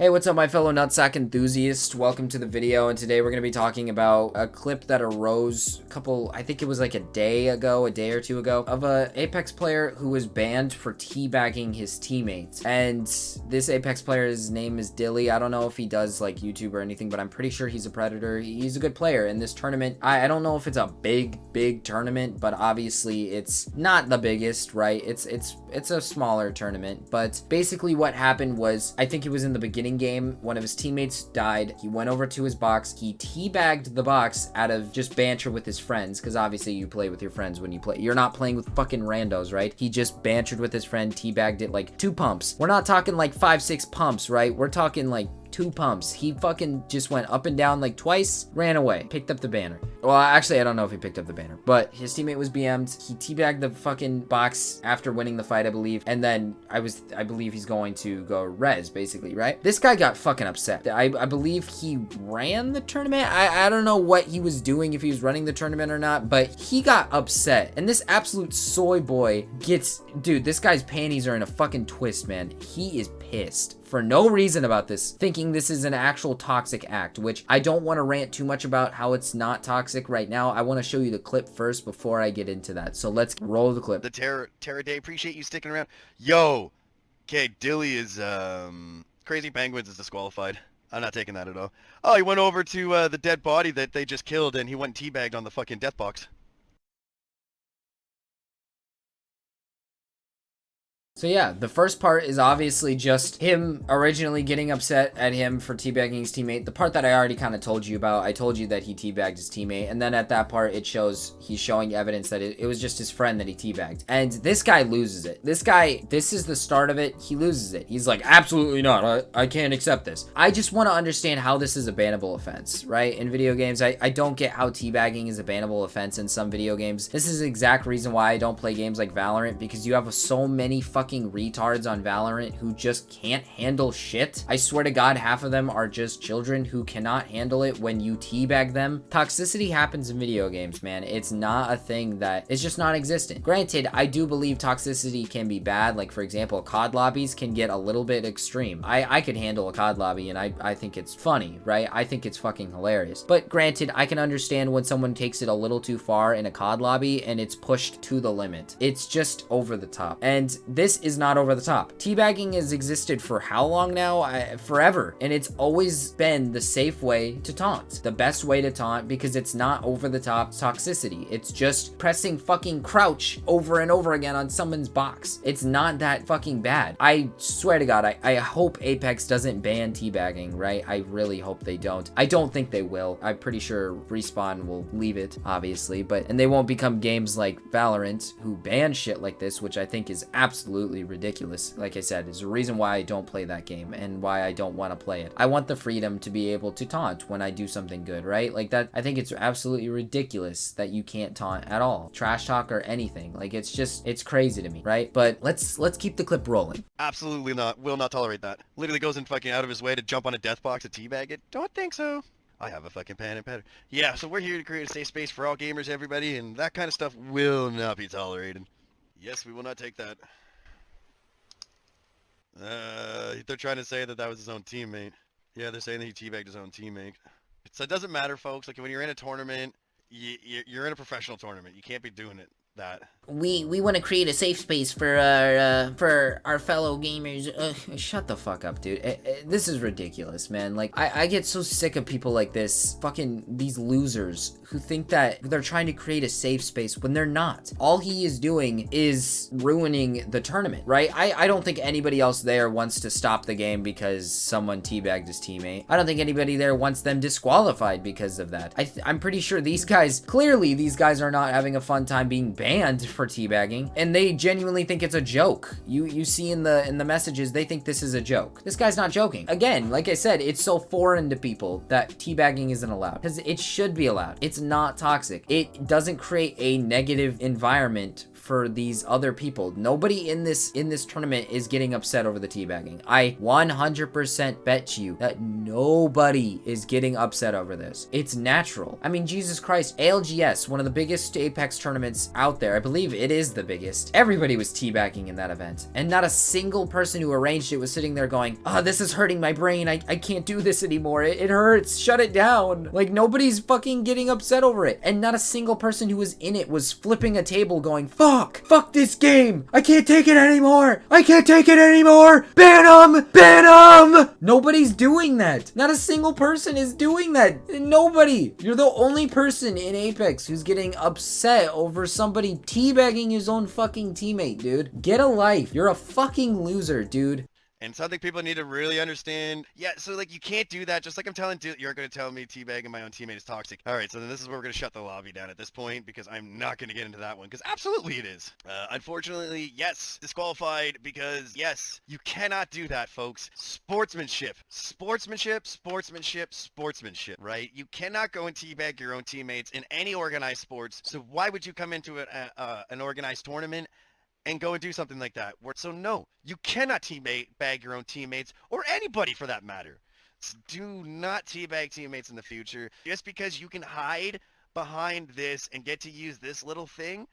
Hey, what's up, my fellow nutsack enthusiasts? Welcome to the video, and today we're going to be talking about a clip that arose I think it was like a day or two ago, of a Apex player who was banned for teabagging his teammates. And this Apex player's name is Dilly. I don't know if he does like YouTube or anything, but I'm pretty sure he's a Predator. He's a good player in this tournament. I don't know if it's a big tournament, but obviously it's not the biggest, right? It's a smaller tournament, but basically what happened was, I think it was in the beginning game, one of his teammates died. He went over to his box, he teabagged the box out of just banter with his friends, because obviously you play with your friends when you play. You're not playing with fucking randos, right? He just bantered with his friend, teabagged it like 2 pumps. We're not talking like 5-6 pumps, right? We're talking like 2 pumps. He fucking just went up and down like twice, ran away, picked up the banner. Well, actually, I don't know if he picked up the banner, but his teammate was BM'd. He teabagged the fucking box after winning the fight, I believe. And then I believe he's going to go res, basically, right? This guy got fucking upset. I believe he ran the tournament. I don't know what he was doing, if he was running the tournament or not, but he got upset. And this absolute soy boy dude, this guy's panties are in a fucking twist, man. He is pissed for no reason about this, thinking this is an actual toxic act, which I don't want to rant too much about how it's not toxic right now. I want to show you the clip first before I get into that. So let's roll the clip. The Terra Day, appreciate you sticking around. Yo, okay, Dilly is, Crazy Penguins is disqualified. I'm not taking that at all. Oh, he went over to the dead body that they just killed, and he went and teabagged on the fucking death box. So yeah, the first part is obviously just him originally getting upset at him for teabagging his teammate. The part that I already kind of told you about, I told you that he teabagged his teammate, and then at that part it shows he's showing evidence that it was just his friend that he teabagged. And this guy loses it. This is the start of it. He loses it. He's like, absolutely not. I can't accept this. I just want to understand how this is a bannable offense, right? In video games, I don't get how teabagging is a bannable offense in some video games. This is the exact reason why I don't play games like Valorant, because you have so many fucking retards on Valorant who just can't handle shit. I swear to God, half of them are just children who cannot handle it when you teabag them. Toxicity happens in video games, man. It's not a thing it's just not existent. Granted, I do believe toxicity can be bad. Like, for example, COD lobbies can get a little bit extreme. I could handle a COD lobby, and I think it's funny, right? I think it's fucking hilarious. But granted, I can understand when someone takes it a little too far in a COD lobby and it's pushed to the limit. It's just over the top. And this is not over the top. Teabagging has existed for how long now? Forever. And it's always been the safe way to taunt. The best way to taunt, because it's not over the top toxicity. It's just pressing fucking crouch over and over again on someone's box. It's not that fucking bad. I swear to God, I hope Apex doesn't ban teabagging, right? I really hope they don't. I don't think they will. I'm pretty sure Respawn will leave it, obviously, and they won't become games like Valorant who ban shit like this, which I think is absolutely ridiculous. Like I said, is the reason why I don't play that game and why I don't want to play it. I want the freedom to be able to taunt when I do something good, right? Like that, I think it's absolutely ridiculous that you can't taunt at all. Trash talk or anything. Like, it's crazy to me, right? But let's keep the clip rolling. Absolutely not. Will not tolerate that. Literally goes in fucking out of his way to jump on a death box to teabag it. Don't think so. I have a fucking pen and pattern. Yeah, so we're here to create a safe space for all gamers, everybody, and that kind of stuff will not be tolerated. Yes, we will not take that. They're trying to say that was his own teammate. Yeah, they're saying that he teabagged his own teammate. So it doesn't matter, folks. Like, when you're in a tournament, you're in a professional tournament. You can't be doing it. We want to create a safe space for our fellow gamers. Shut the fuck up, dude. This is ridiculous, man. Like, I get so sick of people like this, fucking these losers who think that they're trying to create a safe space when they're not. All he is doing is ruining the tournament, right? I don't think anybody else there wants to stop the game because someone teabagged his teammate. I don't think anybody there wants them disqualified because of that. I'm pretty sure these guys are not having a fun time being banned for teabagging, and they genuinely think it's a joke. You see in the messages, they think this is a joke. This guy's not joking. Again, like I said, it's so foreign to people that teabagging isn't allowed, because it should be allowed. It's not toxic. It doesn't create a negative environment for these other people. Nobody in this tournament is getting upset over the teabagging. I 100% bet you that nobody is getting upset over this. It's natural. I mean, Jesus Christ, ALGS, one of the biggest Apex tournaments out there. I believe it is the biggest. Everybody was teabagging in that event, and not a single person who arranged it was sitting there going, oh, this is hurting my brain. I can't do this anymore. It hurts. Shut it down. Like, nobody's fucking getting upset over it. And not a single person who was in it was flipping a table going, fuck this game. I can't take it anymore. I can't take it anymore. Ban them. Nobody's doing that. Not a single person is doing that. Nobody. You're the only person in Apex who's getting upset over somebody teabagging his own fucking teammate, dude. Get a life. You're a fucking loser, dude. And something people need to really understand. Yeah, so like you can't do that. Just like I'm telling you're going to tell me teabagging my own teammate is toxic. All right, so then this is where we're going to shut the lobby down at this point because I'm not going to get into that one because absolutely it is. Unfortunately, yes, disqualified because yes, you cannot do that, folks. Sportsmanship, right? You cannot go and teabag your own teammates in any organized sports. So why would you come into an organized tournament and go and do something like that? So no, you cannot teabag your own teammates or anybody for that matter. Do not teabag teammates in the future. Just because you can hide behind this and get to use this little thing,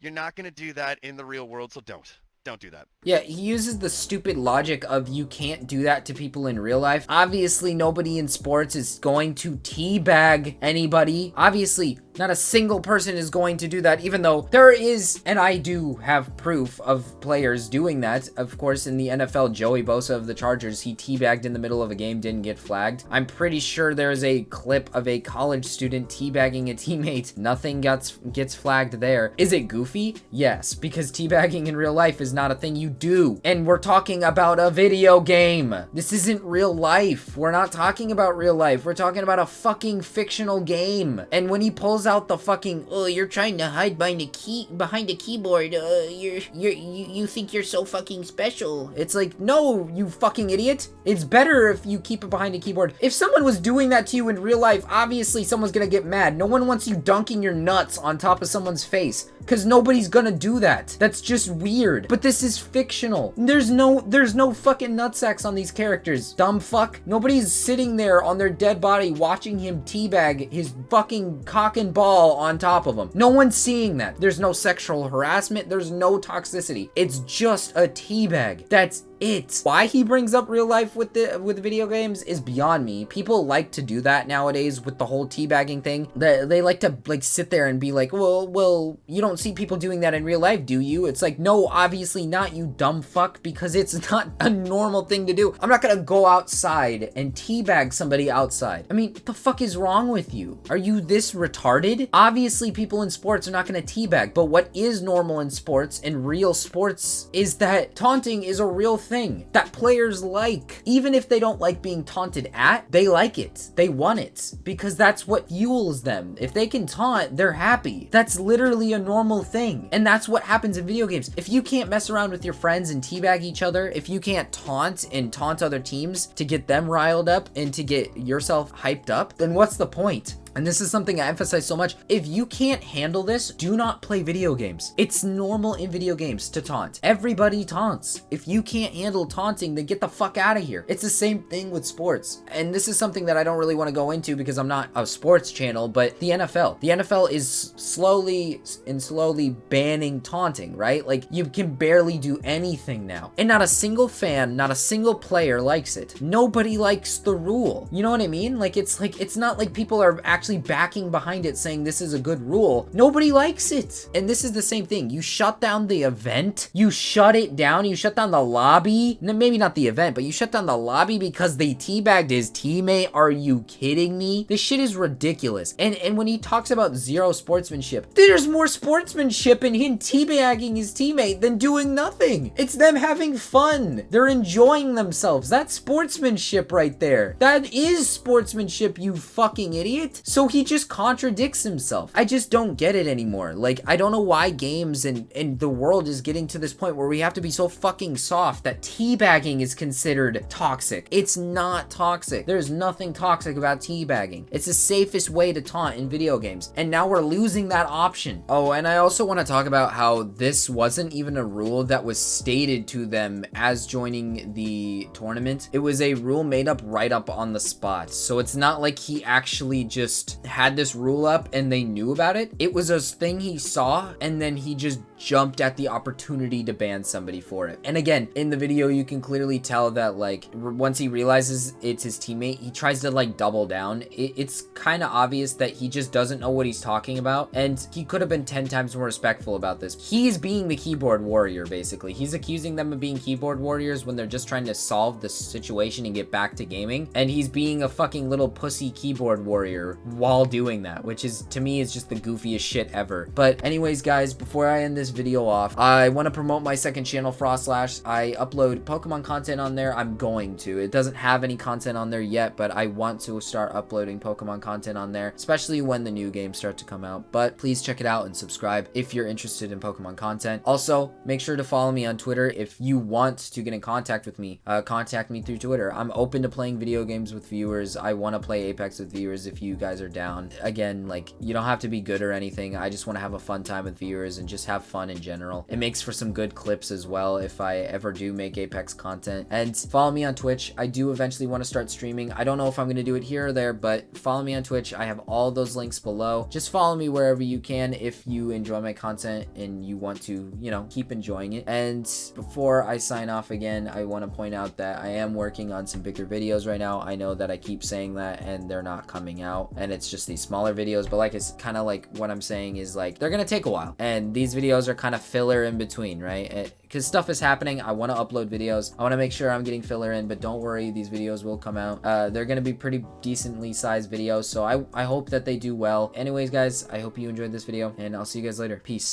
you're not going to do that in the real world, so don't do that. Yeah, he uses the stupid logic of you can't do that to people in real life. Obviously, nobody in sports is going to teabag anybody. Obviously, not a single person is going to do that, even though there is, and I do have proof of players doing that. Of course, in the NFL, Joey Bosa of the Chargers, he teabagged in the middle of a game, didn't get flagged. I'm pretty sure there's a clip of a college student teabagging a teammate. Nothing gets flagged there. Is it goofy? Yes, because teabagging in real life is not a thing you do. And we're talking about a video game. This isn't real life. We're not talking about real life. We're talking about a fucking fictional game. And when he pulls out the fucking, oh, you're trying to hide behind a keyboard, you think you're so fucking special. It's like, no, you fucking idiot. It's better if you keep it behind a keyboard. If someone was doing that to you in real life, obviously someone's gonna get mad. No one wants you dunking your nuts on top of someone's face, because nobody's gonna do that. That's just weird. But this is fictional. There's no fucking nutsacks on these characters, dumb fuck. Nobody's sitting there on their dead body watching him teabag his fucking cock and ball on top of him. No one's seeing that. There's no sexual harassment. There's no toxicity. It's just a teabag. That's it. Why he brings up real life with video games is beyond me. People like to do that nowadays with the whole teabagging thing. They like to like sit there and be like, well, you don't see people doing that in real life, do you? It's like, no, obviously not, you dumb fuck, because it's not a normal thing to do. I'm not gonna go outside and teabag somebody outside. I mean, what the fuck is wrong with you? Are you this retarded? Obviously, people in sports are not gonna teabag, but what is normal in sports and real sports is that taunting is a real thing that players like. Even if they don't like being taunted at, they like it. They want it because that's what fuels them. If they can taunt, they're happy. That's literally a normal thing. And that's what happens in video games. If you can't mess around with your friends and teabag each other, if you can't taunt other teams to get them riled up and to get yourself hyped up, then what's the point? And this is something I emphasize so much. If you can't handle this, do not play video games. It's normal in video games to taunt. Everybody taunts. If you can't handle taunting, then get the fuck out of here. It's the same thing with sports. And this is something that I don't really want to go into because I'm not a sports channel, but the NFL. The NFL is slowly banning taunting, right? Like, you can barely do anything now. And not a single fan, not a single player likes it. Nobody likes the rule. You know what I mean? It's not like people are actually backing behind it saying this is a good rule. Nobody likes it. And this is the same thing. You shut down the event. You shut it down. You shut down the lobby. Maybe not the event, but you shut down the lobby because they teabagged his teammate. Are you kidding me? This shit is ridiculous. And when he talks about zero sportsmanship, there's more sportsmanship in him teabagging his teammate than doing nothing. It's them having fun. They're enjoying themselves. That's sportsmanship right there. That is sportsmanship, you fucking idiot. So he just contradicts himself. I just don't get it anymore. Like, I don't know why games and the world is getting to this point where we have to be so fucking soft that teabagging is considered toxic. It's not toxic. There's nothing toxic about teabagging. It's the safest way to taunt in video games. And now we're losing that option. Oh, and I also want to talk about how this wasn't even a rule that was stated to them as joining the tournament. It was a rule made up right up on the spot. So it's not like he actually just had this rule up and they knew about it. It was a thing he saw and then he just jumped at the opportunity to ban somebody for it. And again, in the video, you can clearly tell that like once he realizes it's his teammate, he tries to like double down. It's kind of obvious that he just doesn't know what he's talking about. And he could have been 10 times more respectful about this. He's being the keyboard warrior, basically. He's accusing them of being keyboard warriors when they're just trying to solve the situation and get back to gaming. And he's being a fucking little pussy keyboard warrior while doing that, which is, to me, is just the goofiest shit ever. But anyways, guys, before I end this video off, I want to promote my second channel, Frostlash. I upload Pokemon content on there. I'm going to. It doesn't have any content on there yet, but I want to start uploading Pokemon content on there, especially when the new games start to come out. But please check it out and subscribe if you're interested in Pokemon content. Also, make sure to follow me on Twitter. If you want to get in contact with me, contact me through Twitter. I'm open to playing video games with viewers. I want to play Apex with viewers if you guys are down. Again, like, you don't have to be good or anything. I just want to have a fun time with viewers and just have fun in general. It makes for some good clips as well if I ever do make Apex content. And follow me on Twitch. I do eventually want to start streaming. I don't know if I'm going to do it here or there, but follow me on Twitch. I have all those links below. Just follow me wherever you can if you enjoy my content and you want to, you know, keep enjoying it. And before I sign off again, I want to point out that I am working on some bigger videos right now. I know that I keep saying that and they're not coming out and it's just these smaller videos, but like, it's kind of like what I'm saying is like, they're going to take a while and these videos are kind of filler in between, right? Because stuff is happening. I want to upload videos. I want to make sure I'm getting filler in, but don't worry, these videos will come out. They're going to be pretty decently sized videos, so I hope that they do well. Anyways, guys, I hope you enjoyed this video and I'll see you guys later. Peace.